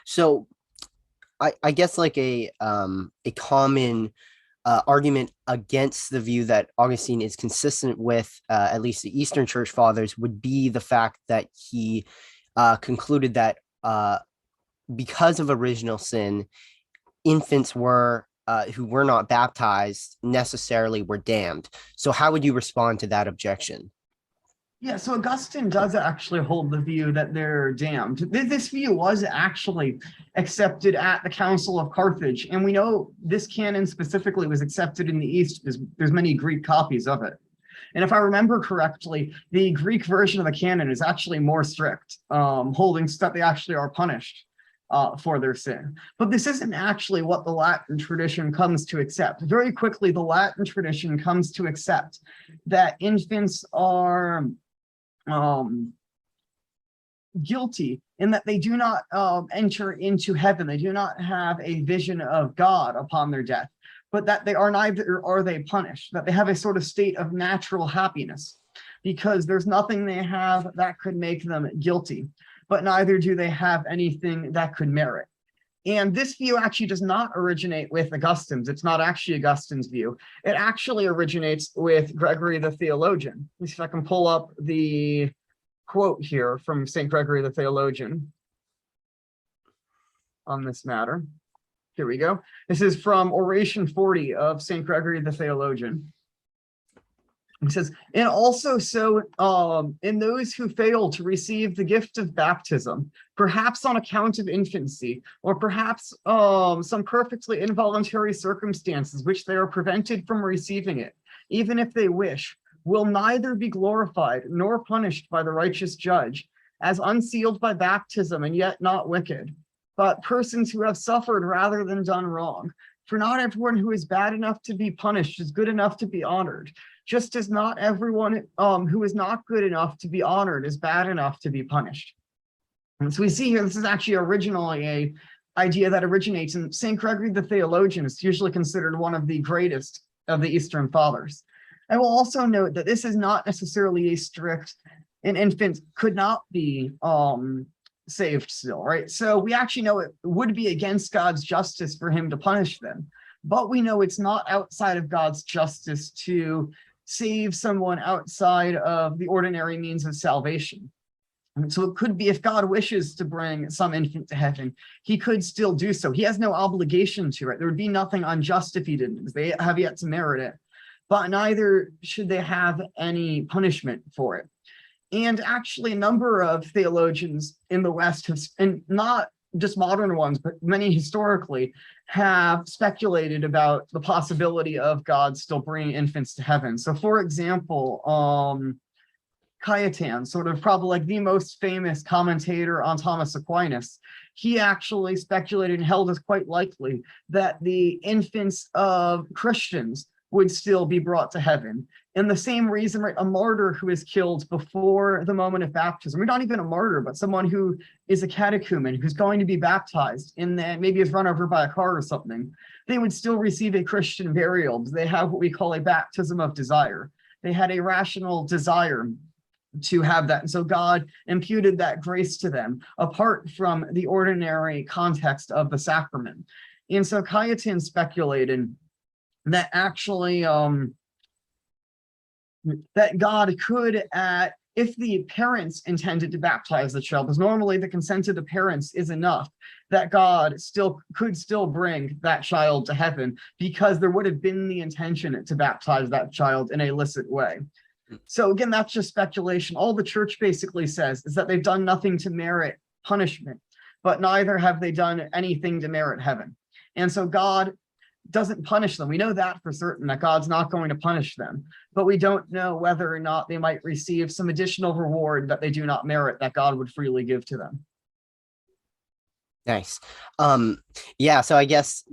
So I guess like a common argument against the view that Augustine is consistent with at least the Eastern Church Fathers would be the fact that he concluded that because of original sin, infants were who were not baptized necessarily were damned. So how would you respond to that objection? Yeah, so Augustine does actually hold the view that they're damned. This view was actually accepted at the Council of Carthage, and we know this canon specifically was accepted in the East because there's many Greek copies of it. And if I remember correctly, the Greek version of the canon is actually more strict, holding that they actually are punished for their sin. But this isn't actually what the Latin tradition comes to accept. Very quickly, the Latin tradition comes to accept that infants are guilty in that they do not enter into heaven. They do not have a vision of God upon their death, but that they are neither are they punished, that they have a sort of state of natural happiness because there's nothing they have that could make them guilty, but neither do they have anything that could merit. And this view actually does not originate with Augustine's. It's not actually Augustine's view. It actually originates with Gregory the Theologian. Let me see if I can pull up the quote here from St. Gregory the Theologian on this matter. Here we go. This is from Oration 40 of St. Gregory the Theologian. It says, and also so in those who fail to receive the gift of baptism, perhaps on account of infancy, or perhaps some perfectly involuntary circumstances which they are prevented from receiving it, even if they wish, will neither be glorified nor punished by the righteous judge, as unsealed by baptism and yet not wicked, but persons who have suffered rather than done wrong. For not everyone who is bad enough to be punished is good enough to be honored, just as not everyone who is not good enough to be honored is bad enough to be punished. And so we see here, this is actually originally a idea that originates in St. Gregory the Theologian. Is usually considered one of the greatest of the Eastern Fathers. I will also note that this is not necessarily a strict, an infant could not be saved still, right? So we actually know it would be against God's justice for him to punish them, but we know it's not outside of God's justice to save someone outside of the ordinary means of salvation. And so it could be, if God wishes to bring some infant to heaven, he could still do so. He has no obligation to it. There would be nothing unjust if he didn't, because they have yet to merit it, but neither should they have any punishment for it. And actually, a number of theologians in the West have, and not just modern ones, but many historically, have speculated about the possibility of God still bringing infants to heaven. So, for example, Cajetan, sort of probably like the most famous commentator on Thomas Aquinas, he actually speculated and held as quite likely that the infants of Christians would still be brought to heaven. And the same reason, right, a martyr who is killed before the moment of baptism, or not even a martyr, but someone who is a catechumen who's going to be baptized and then maybe is run over by a car or something, they would still receive a Christian burial because they have what we call a baptism of desire. They had a rational desire to have that. And so God imputed that grace to them apart from the ordinary context of the sacrament. And so Cajetan speculated that actually that God could, if the parents intended to baptize the child, because normally the consent of the parents is enough, that God could still bring that child to heaven because there would have been the intention to baptize that child in a licit way. So again, that's just speculation. All the church basically says is that they've done nothing to merit punishment, but neither have they done anything to merit heaven. And so God doesn't punish them. We know that for certain, that God's not going to punish them, but we don't know whether or not they might receive some additional reward that they do not merit that God would freely give to them. Nice. Yeah, so I guess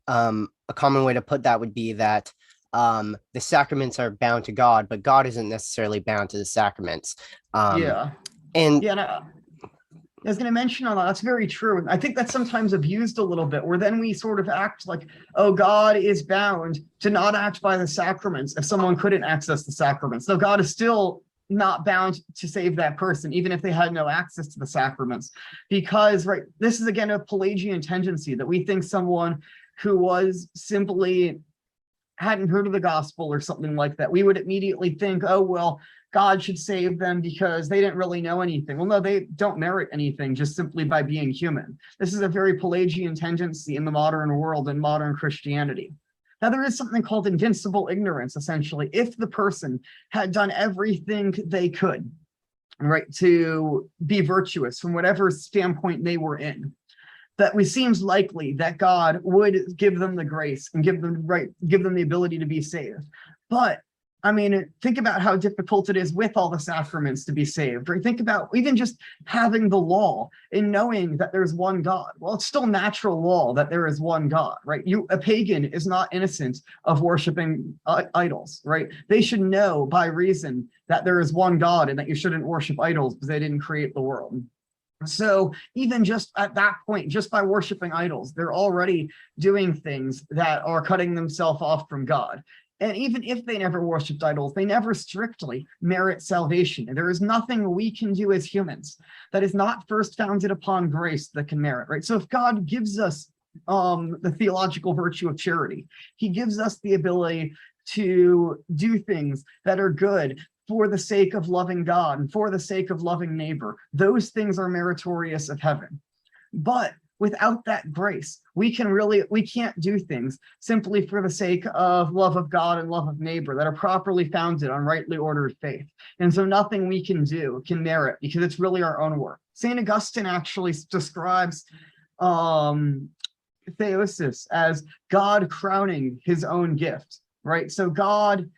a common way to put that would be that the sacraments are bound to God, but God isn't necessarily bound to the sacraments. Yeah. And yeah, I was going to mention on that, that's very true. I think that's sometimes abused a little bit, where then we sort of act like, oh, God is bound to not act by the sacraments if someone couldn't access the sacraments. So God is still not bound to save that person, even if they had no access to the sacraments. Because, right, this is again a Pelagian tendency that we think someone who was simply hadn't heard of the gospel or something like that, we would immediately think, oh, well, God should save them because they didn't really know anything. Well, no, they don't merit anything just simply by being human. This is a very Pelagian tendency in the modern world and modern Christianity. Now, there is something called invincible ignorance, essentially. If the person had done everything they could, right, to be virtuous from whatever standpoint they were in, that it seems likely that God would give them the grace and give them the ability to be saved. But I mean, think about how difficult it is with all the sacraments to be saved, right? Think about even just having the law and knowing that there's one God. Well, it's still natural law that there is one God, right? A pagan is not innocent of worshiping idols, right? They should know by reason that there is one God and that you shouldn't worship idols because they didn't create the world. So even just at that point, just by worshiping idols, they're already doing things that are cutting themselves off from God. And even if they never worshipped idols, they never strictly merit salvation. And there is nothing we can do as humans that is not first founded upon grace that can merit, right? So if God gives us the theological virtue of charity, he gives us the ability to do things that are good for the sake of loving God and for the sake of loving neighbor. Those things are meritorious of heaven. But without that grace, we can't do things simply for the sake of love of God and love of neighbor that are properly founded on rightly ordered faith. And so nothing we can do can merit, because it's really our own work. St. Augustine actually describes theosis as God crowning his own gift, right? So God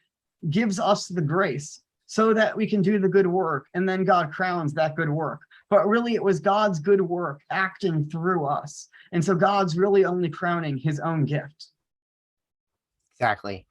gives us the grace so that we can do the good work, and then God crowns that good work. But really, it was God's good work acting through us. And so God's really only crowning his own gift. Exactly.